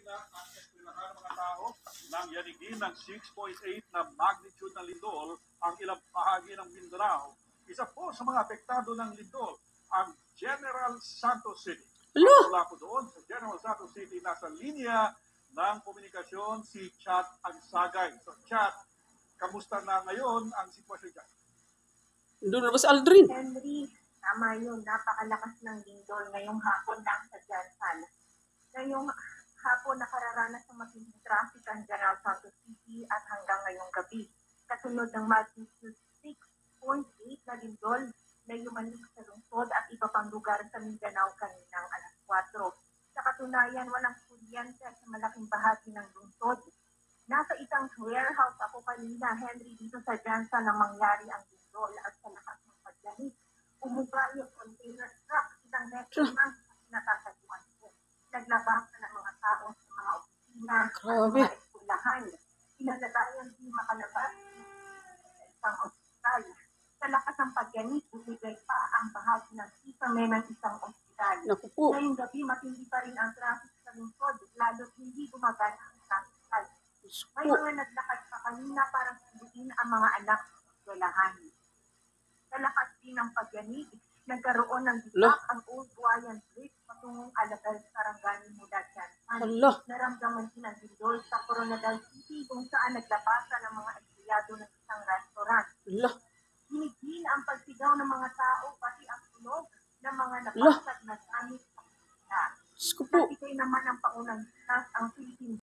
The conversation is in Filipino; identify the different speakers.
Speaker 1: ang eskwelahan ng mga tao nang yanigin ng 6.8 na magnitude ng lindol ang ilang bahagi ng Mindanao. Isa po sa mga apektado ng lindol, ang General Santos City. Mula po doon sa General Santos City, nasa linya ng komunikasyon si Chat Agsagay. So Chat, kamusta na ngayon ang sitwasyon dyan?
Speaker 2: Doon na ba si Aldrin?
Speaker 3: Henry, tama yun. Napakalakas ng lindol ngayong hapon lang sa Jansan. Ngayong hapon nakararanas ng matinding traffic ang General Santos City at hanggang ngayong gabi. Kasunod ng magnitude 6.8 na lindol na yumanik sa lungsod at iba pang lugar sa Mindanao kaninang alas 4. Sa katunayan, walang kuryente sa malaking bahagi ng lungsod. Nasa isang warehouse ako kanina, Henry, dito sa Jansan na mangyari ang lindol at sa lakas ng paglamig. Umuga yung container truck, isang metro lang natataguan ko. Naglabas na ng mga tao sa mga opisina at mga eskulahan. Pinalagayan din makalabas sa isang ospital. Sa lakas ng pagyanig, bumigay pa ang bahagi ng kisame ng isang ospital. Ngayong gabi, matindi pa rin ang traffic sa lungsod, lalo't hindi gumagana ang traffic light. May mga naglakad pa kanina para sagutin ang mga anak sa eskwelahan. Sa lakas din ng pagyanig, nagkaroon ng dipak ang Old Buayan Bridge patungong Alabel, Sarangani mula dyan. Naramdaman din ang lindol sa Coronadal City kung saan naglabasan ng mga empleyado ng isang restaurant. Hinigin ang pagsigaw ng mga tao pati ang tunog ng mga nabasa